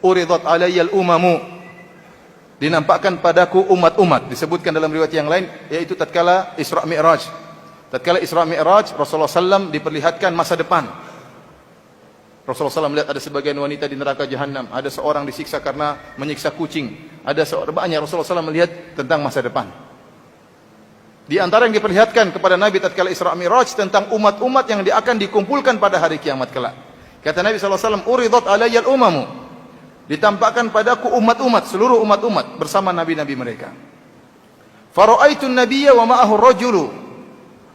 uridat alayyal umamu, dinampakkan padaku umat-umat. Disebutkan dalam riwayat yang lain, yaitu tatkala Isra Mi'raj. Tatkala Isra Mi'raj, Rasulullah SAW diperlihatkan masa depan. Rasulullah SAW melihat ada sebagian wanita di neraka jahanam, ada seorang disiksa karena menyiksa kucing, ada seorang banyak. Rasulullah SAW melihat tentang masa depan. Di antara yang diperlihatkan kepada Nabi tatkala Isra Mi'raj tentang umat-umat yang akan dikumpulkan pada hari kiamat kelak. Kata Nabi SAW, uridat alayyal umamu, ditampakkan padaku umat-umat, seluruh umat-umat bersama nabi-nabi mereka. Fara'aitun nabiyya wa ma'ahu rajulu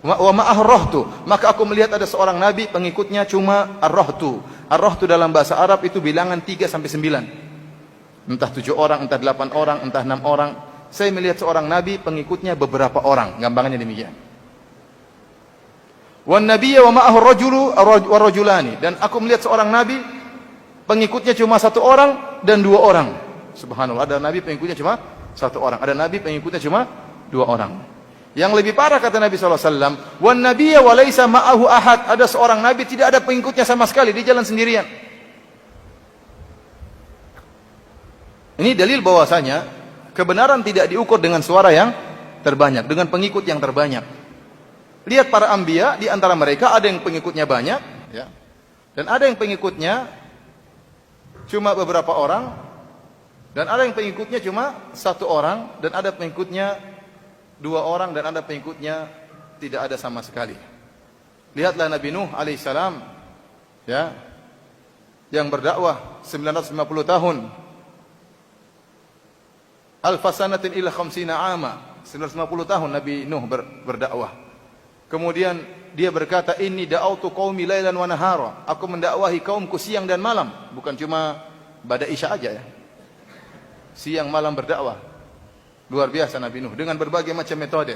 wa ma'ahu rahtu, maka aku melihat ada seorang nabi, pengikutnya cuma ar-rahtu. Ar-rahtu dalam bahasa Arab itu bilangan 3 sampai 9. Entah 7 orang, entah 8 orang, entah 6 orang. Saya melihat seorang nabi, pengikutnya beberapa orang, gampangannya demikian. Wan nabiyya wa ma'ahu rajulu wa rajulani, dan aku melihat seorang nabi, pengikutnya cuma 1 orang dan 2 orang. Subhanallah, ada nabi pengikutnya cuma 1 orang, ada nabi pengikutnya cuma 2 orang. Yang lebih parah kata Nabi SAW, wan nabiyya wa laisa ma'ahu ahad, ada seorang nabi tidak ada pengikutnya sama sekali, dia jalan sendirian. Ini dalil bahwasanya kebenaran tidak diukur dengan suara yang terbanyak, dengan pengikut yang terbanyak. Lihat para anbiya, di antara mereka ada yang pengikutnya banyak, ya, dan ada yang pengikutnya cuma beberapa orang, dan ada yang pengikutnya cuma 1 orang, dan ada pengikutnya 2 orang, dan ada pengikutnya tidak ada sama sekali. Lihatlah Nabi Nuh alaihissalam, ya, yang berdakwah 950 tahun. Alfasanatin ila khamsina ama, 950 tahun Nabi Nuh berdakwah. Kemudian dia berkata, inni da'autu qaumi lailan wa nahara, aku mendakwahi kaumku siang dan malam, bukan cuma pada isya aja, ya, siang malam berdakwah. Luar biasa Nabi Nuh dengan berbagai macam metode.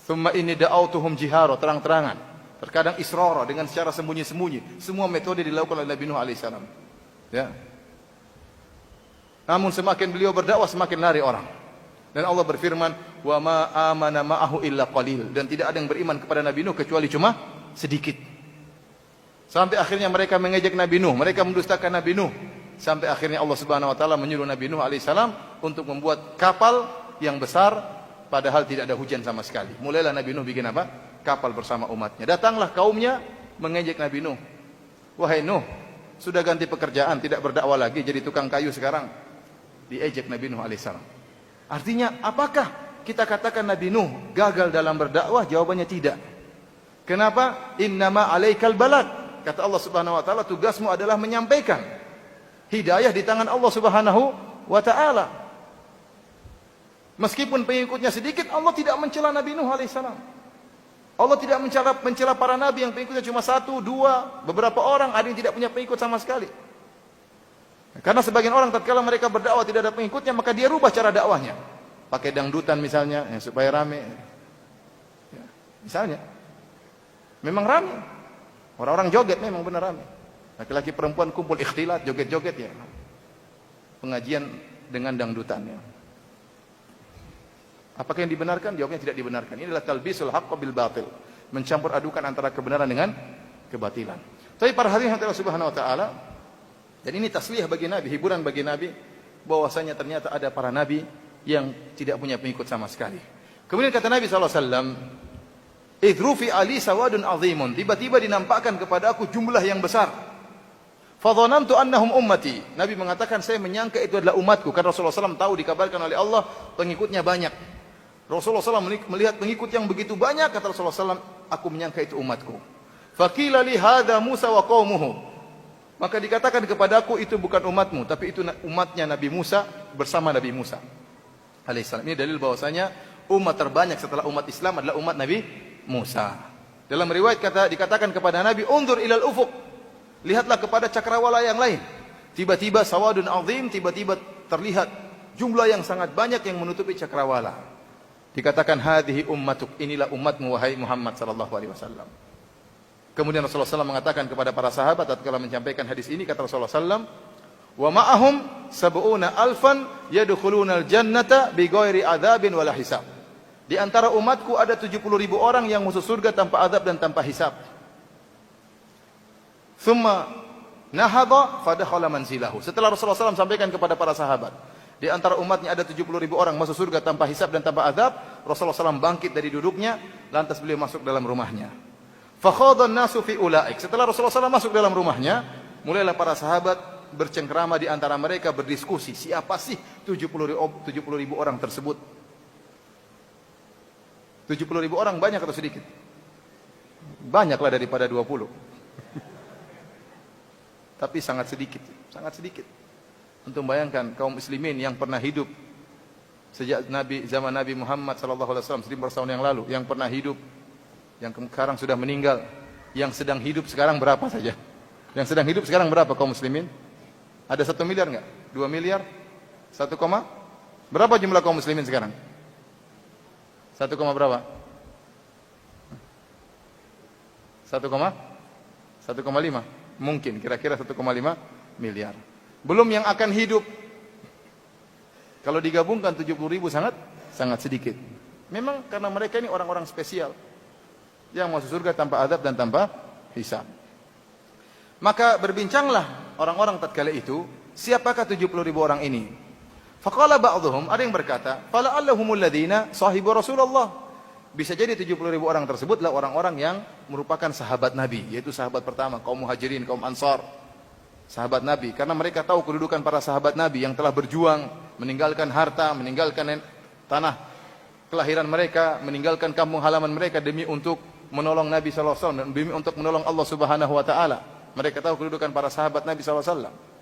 Thumma inni da'autuhum jihara, terang-terangan, terkadang israra, dengan secara sembunyi-sembunyi. Semua metode dilakukan oleh Nabi Nuh alaihissalam, ya. Namun semakin beliau berdakwah semakin lari orang. Dan Allah berfirman, wa ma amana ma'ahu illa qalil, dan tidak ada yang beriman kepada Nabi Nuh kecuali cuma sedikit. Sampai akhirnya mereka mengejek Nabi Nuh, mereka mendustakan Nabi Nuh. Sampai akhirnya Allah Subhanahu wa taala menyuruh Nabi Nuh alaihissalam untuk membuat kapal yang besar, padahal tidak ada hujan sama sekali. Mulailah Nabi Nuh bikin apa? Kapal bersama umatnya. Datanglah kaumnya mengejek Nabi Nuh. Wahai Nuh, sudah ganti pekerjaan, tidak berdakwah lagi, jadi tukang kayu sekarang. Diejek Nabi Nuh alaihissalam. Artinya apakah kita katakan Nabi Nuh gagal dalam berdakwah? Jawabannya tidak. Kenapa? Innama alaikal balad. Kata Allah Subhanahu wa taala, tugasmu adalah menyampaikan. Hidayah di tangan Allah Subhanahu wa taala. Meskipun pengikutnya sedikit, Allah tidak mencela Nabi Nuh alaihissalam. Allah tidak mencela para nabi yang pengikutnya cuma 1, 2, beberapa orang, ada yang tidak punya pengikut sama sekali. Karena sebagian orang tatkala mereka berdakwah tidak ada pengikutnya, maka dia rubah cara dakwahnya. Pakai dangdutan misalnya, ya, supaya rame. Ya, misalnya. Memang rame. Orang-orang joget memang benar rame. Laki-laki perempuan kumpul ikhtilat, joget-joget, ya. Pengajian dengan dangdutan, ya. Apakah yang dibenarkan? Jawabnya tidak dibenarkan. Ini adalah talbisul haqq bil batil, mencampur adukan antara kebenaran dengan kebatilan. Tapi para hadirin Allah Subhanahu wa taala, dan ini tasliyah bagi Nabi, hiburan bagi Nabi, bahwasanya ternyata ada para nabi yang tidak punya pengikut sama sekali. Kemudian kata Nabi SAW, idrufi ali sawadun azimun, tiba-tiba dinampakkan kepada aku jumlah yang besar. Fadhanantu annahum ummati. Nabi mengatakan, saya menyangka itu adalah umatku. Karena Rasulullah SAW tahu, dikabarkan oleh Allah, pengikutnya banyak. Rasulullah SAW melihat pengikut yang begitu banyak, kata Rasulullah SAW, aku menyangka itu umatku. Faqila li hadha Musa wa qaumuhu. Maka dikatakan kepadaku, itu bukan umatmu, tapi itu umatnya Nabi Musa bersama Nabi Musa alaihissalam. Ini dalil bahwasanya umat terbanyak setelah umat Islam adalah umat Nabi Musa. Dalam riwayat dikatakan kepada Nabi, undur ilal ufuq, lihatlah kepada cakrawala yang lain. Tiba-tiba sawadun azim, tiba-tiba terlihat jumlah yang sangat banyak yang menutupi cakrawala. Dikatakan, hadhihi ummatuk, inilah umatmu wahai Muhammad sallallahu alaihi wasallam. Kemudian Rasulullah SAW mengatakan kepada para sahabat tatkala menyampaikan hadis ini, kata Rasulullah SAW, wa ma'ahum sab'una alfan yadkhulunal jannata bighairi adzabin wala hisab. Di antara umatku ada 70.000 orang yang masuk surga tanpa azab dan tanpa hisab. Thumma Nahadha fadakhala manzilahu. Setelah Rasulullah SAW sampaikan kepada para sahabat, di antara umatnya ada 70.000 orang masuk surga tanpa hisab dan tanpa adab, Rasulullah SAW bangkit dari duduknya, lantas beliau masuk dalam rumahnya. Fakhadhan nasu fi ulaik. Setelah Rasulullah SAW masuk dalam rumahnya, mulailah para sahabat bercengkrama di antara mereka, berdiskusi, siapa sih 70.000 orang tersebut? 70.000 orang banyak atau sedikit? Banyaklah daripada 20. Tapi sangat sedikit, sangat sedikit. Untuk bayangkan kaum muslimin yang pernah hidup sejak zaman Nabi Muhammad SAW 1400 tahun yang lalu, yang pernah hidup, yang sekarang sudah meninggal, yang sedang hidup sekarang berapa saja? Yang sedang hidup sekarang berapa kaum muslimin? Ada 1 miliar enggak? 2 miliar? 1, berapa jumlah kaum muslimin sekarang? 1, berapa? 1,5? Mungkin kira-kira 1,5 miliar. Belum yang akan hidup. Kalau digabungkan 70.000 sangat sedikit. Memang karena mereka ini orang-orang spesial yang masuk surga tanpa adab dan tanpa hisab. Maka berbincanglah orang-orang tatkala itu, siapakah 70.000 orang ini? Faqala ba'dhum, ada yang berkata, fala'allahumul ladzina sahibu Rasulullah. Bisa jadi 70.000 orang tersebutlah orang-orang yang merupakan sahabat Nabi, yaitu sahabat pertama, kaum Muhajirin, kaum Ansar, sahabat Nabi. Karena mereka tahu kedudukan para sahabat Nabi yang telah berjuang, meninggalkan harta, meninggalkan tanah kelahiran mereka, meninggalkan kampung halaman mereka demi untuk menolong Nabi SAW, demi untuk menolong Allah Subhanahu Wa Taala. Mereka tahu kedudukan para sahabat Nabi SAW.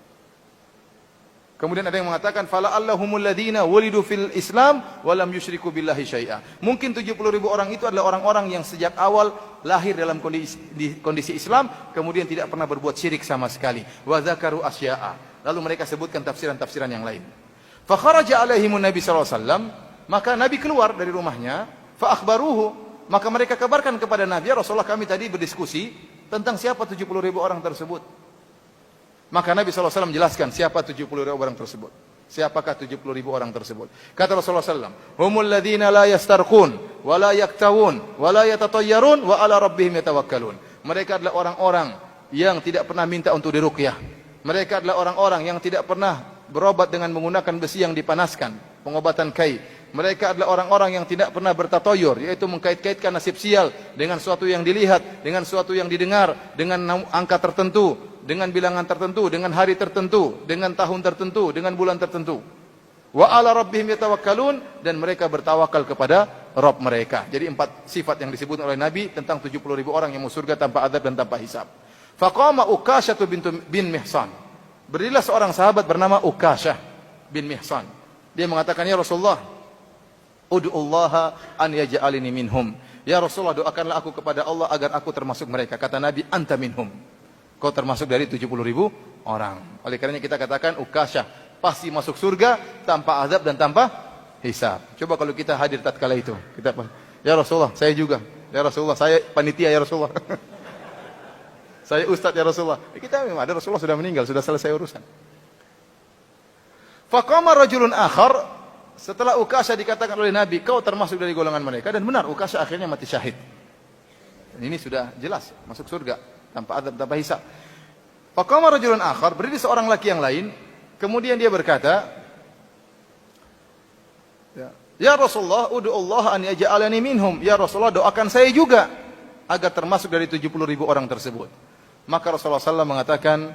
Kemudian ada yang mengatakan fala'allahumul ladzina wulidu fil Islam wa lam yusyriku billahi syai'a. Mungkin 70.000 orang itu adalah orang-orang yang sejak awal lahir dalam kondisi Islam, kemudian tidak pernah berbuat syirik sama sekali. Wa dzakaru asya'a. Lalu mereka sebutkan tafsiran-tafsiran yang lain. Fa kharaja alaihimun nabi sallallahu alaihi wasallam, maka Nabi keluar dari rumahnya, fa akhbaruhu, maka mereka kabarkan kepada Nabi, ya Rasulullah, kami tadi berdiskusi tentang siapa 70.000 orang tersebut. Maka Nabi SAW menjelaskan siapa 70.000 orang tersebut. Siapakah 70.000 orang tersebut? Kata Rasulullah SAW, humul ladzina la yastarqun, wa la yaktawun, wa la yatatayyarun, wa ala rabbihim yatawakkalun. Mereka adalah orang-orang yang tidak pernah minta untuk diruqyah. Mereka adalah orang-orang yang tidak pernah berobat dengan menggunakan besi yang dipanaskan, pengobatan kai. Mereka adalah orang-orang yang tidak pernah bertatoyur, yaitu mengkait-kaitkan nasib sial dengan sesuatu yang dilihat, dengan sesuatu yang didengar, dengan angka tertentu, dengan bilangan tertentu, dengan hari tertentu, dengan tahun tertentu, dengan bulan tertentu. Wa ala rabbihim yatawakkalun, dan mereka bertawakal kepada Rabb mereka. Jadi 4 sifat yang disebut oleh Nabi tentang 70.000 orang yang masuk surga tanpa adab dan tanpa hisab. Faqama Uqasyah bin Mihsan. Berdirilah seorang sahabat bernama Uqasyah bin Mihsan. Dia mengatakan, ya Rasulullah, ud'ullaha an yaj'alini minhum. Ya Rasulullah, doakanlah aku kepada Allah agar aku termasuk mereka. Kata Nabi, anta minhum. Kau termasuk dari 70.000 orang. Oleh karenanya kita katakan Uqasyah pasti masuk surga tanpa azab dan tanpa hisab. Coba kalau kita hadir tatkala itu, kita, ya Rasulullah, saya juga. Ya Rasulullah, saya panitia ya Rasulullah. Saya ustaz ya Rasulullah. Kita memang ada, Rasulullah sudah meninggal, sudah selesai urusan. Faqama rajulun akhar, setelah Uqasyah dikatakan oleh Nabi, kau termasuk dari golongan mereka, dan benar Uqasyah akhirnya mati syahid. Dan ini sudah jelas masuk surga tanpa azab, tanpa hisab. Faqama rajulun akhar, berdiri seorang laki yang lain, kemudian dia berkata, ya Rasulullah, ud'ullaha an yaj'alani minhum. Ya Rasulullah, doakan saya juga agar termasuk dari 70.000 orang tersebut. Maka Rasulullah SAW mengatakan,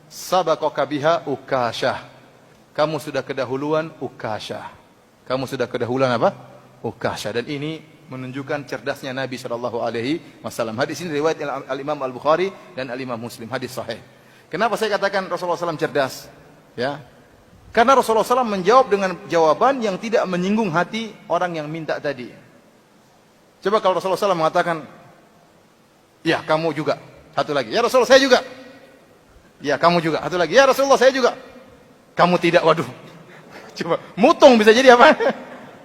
sabaqaka biha Uqasyah. Kamu sudah kedahuluan Uqasyah. Kamu sudah kedahuluan apa? Uqasyah. Dan ini menunjukkan cerdasnya Nabi SAW. Hadis ini riwayat Al-Imam Al-Bukhari dan Al-Imam Muslim. Hadis sahih. Kenapa saya katakan Rasulullah SAW cerdas? Ya, karena Rasulullah SAW menjawab dengan jawaban yang tidak menyinggung hati orang yang minta tadi. Coba kalau Rasulullah SAW mengatakan, ya kamu juga. Satu lagi, ya Rasulullah saya juga. Ya kamu juga. Satu lagi, ya Rasulullah saya juga. Kamu tidak, waduh. Coba, mutung bisa jadi apa?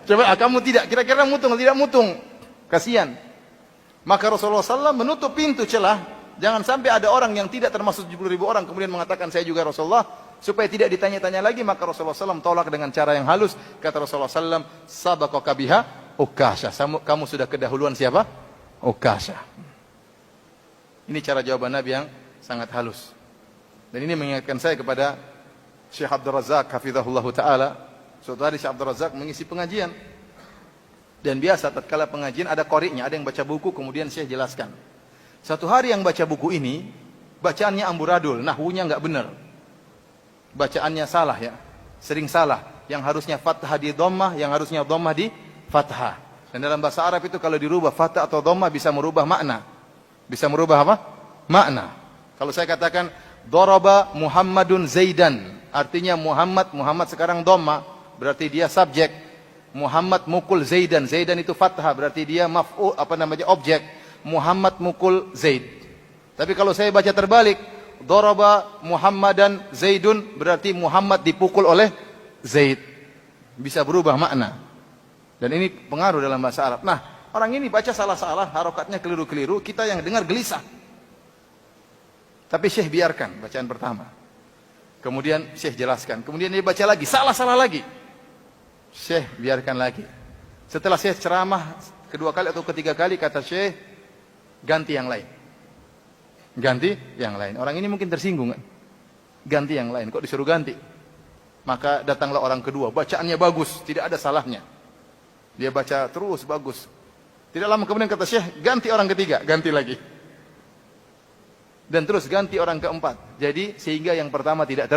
Coba, kamu tidak. Kira-kira mutung atau tidak mutung? Kasihan. Maka Rasulullah SAW menutup pintu celah. Jangan sampai ada orang yang tidak termasuk 70.000 orang kemudian mengatakan saya juga Rasulullah. Supaya tidak ditanya-tanya lagi, maka Rasulullah SAW tolak dengan cara yang halus. Kata Rasulullah SAW, sabaqaka biha Uqasyah. Kamu sudah kedahuluan siapa? Uqasyah. Ini cara jawaban Nabi yang sangat halus. Dan ini mengingatkan saya kepada Syekh Abdul Razak hafizahullah taala. Suatu hari Syekh Abdul Razak mengisi pengajian. Dan biasa tatkala pengajian ada qari'nya, ada yang baca buku kemudian Syekh jelaskan. Satu hari yang baca buku ini bacaannya amburadul, nahwunya enggak benar. Bacaannya salah ya. Sering salah. Yang harusnya fathah di dhammah, yang harusnya dhammah di fathah. Dan dalam bahasa Arab itu kalau dirubah fathah atau dhammah bisa merubah makna. Bisa merubah apa? Makna. Kalau saya katakan daraba Muhammadun Zaidan, artinya Muhammad sekarang dhammah, berarti dia subjek. Muhammad mukul Zaidan, Zaidan itu fathah, berarti dia maf'ul objek. Muhammad mukul Zaid. Tapi kalau saya baca terbalik, daraba Muhammadan Zaidun, berarti Muhammad dipukul oleh Zaid. Bisa berubah makna. Dan ini pengaruh dalam bahasa Arab. Nah, orang ini baca salah-salah, harokatnya keliru-keliru, kita yang dengar gelisah. Tapi Syekh biarkan bacaan pertama. Kemudian Syekh jelaskan. Kemudian dia baca lagi, salah-salah lagi. Syekh biarkan lagi. Setelah Syekh ceramah kedua kali atau ketiga kali, kata Syekh, ganti yang lain. Ganti yang lain. Orang ini mungkin tersinggung kan? Ganti yang lain. Kok disuruh ganti? Maka datanglah orang kedua. Bacaannya bagus, tidak ada salahnya. Dia baca terus bagus. Tidak lama kemudian kata Syekh, ganti orang ketiga, ganti lagi. Dan terus ganti orang keempat. Jadi sehingga yang pertama tidak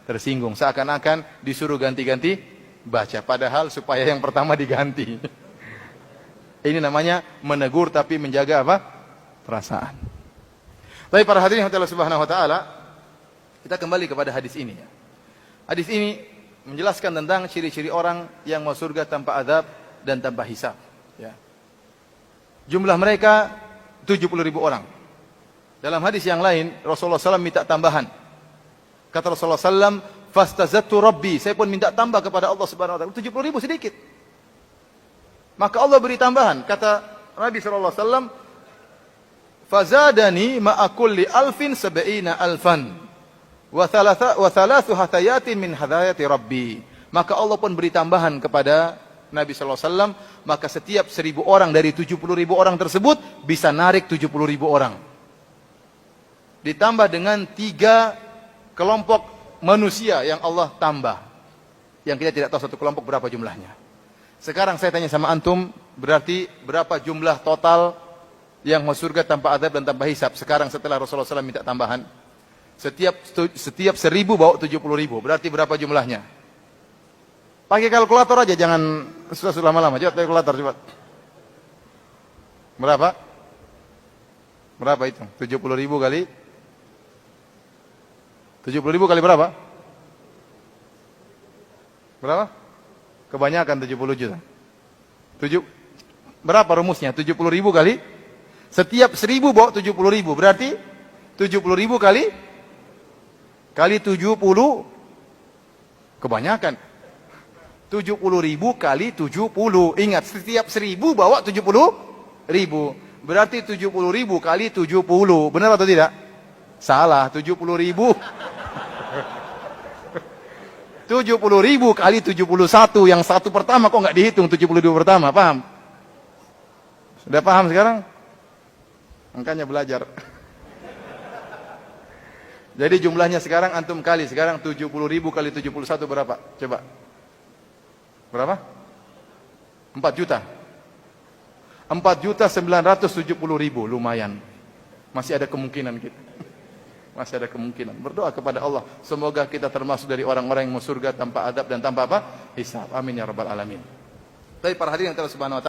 tersinggung. Seakan-akan disuruh ganti-ganti baca. Padahal supaya yang pertama diganti. Ini namanya menegur tapi menjaga apa? Perasaan. Tapi para hadirin Allah Subhanahu wa taala, kita kembali kepada hadis ini ya. Hadis ini menjelaskan tentang ciri-ciri orang yang masuk surga tanpa azab dan tanpa hisab ya. Jumlah mereka 70.000 orang. Dalam hadis yang lain Rasulullah SAW minta tambahan. Kata Rasulullah SAW, "Fastazattu Rabbi." Saya pun minta tambah kepada Allah Subhanahu wa taala. 70.000 sedikit. Maka Allah beri tambahan. Kata Nabi sallallahu alaihi wasallam, "Fazadani ma'a kulli alfin sab'ina alfan wa thalathu hatayatin min hadayati Rabbi." Maka Allah pun beri tambahan kepada Nabi sallallahu alaihi wasallam, maka setiap 1.000 orang dari 70.000 orang tersebut bisa narik 70.000 orang. Ditambah dengan 3 kelompok manusia yang Allah tambah. Yang kita tidak tahu satu kelompok berapa jumlahnya. Sekarang saya tanya sama antum, berarti berapa jumlah total yang masuk surga tanpa azab dan tanpa hisab? Sekarang setelah Rasulullah SAW minta tambahan. Setiap 1.000 bawa 70.000. Berarti berapa jumlahnya? Pakai kalkulator aja, jangan susah lama-lama. Coba pakai kalkulator coba. Berapa? Berapa itu? 70.000 kali 70.000 kali berapa? Berapa? Kebanyakan 70 juta. Berapa rumusnya? 70.000 kali setiap 1.000 bawa 70.000. Berarti 70.000 kali 70. Kebanyakan. 70.000 kali 70. Ingat, setiap 1.000 bawa 70.000. Berarti 70.000 kali 70. Benar atau tidak? Salah, 70.000. 70.000 kali 71. Yang satu pertama kok nggak dihitung 70.000 pertama, paham? Sudah paham sekarang? Makanya belajar. Jadi jumlahnya sekarang antum kali, sekarang 70.000 kali 71 berapa? Coba. Berapa? 4 juta. 4.970.000, lumayan. Masih ada kemungkinan kita. Masih ada kemungkinan. Berdoa kepada Allah, semoga kita termasuk dari orang-orang yang masuk surga tanpa adab dan tanpa apa? Hisab. Amin ya rabbal alamin. Tapi para hadirin yang telah subhanahu wa ta'ala.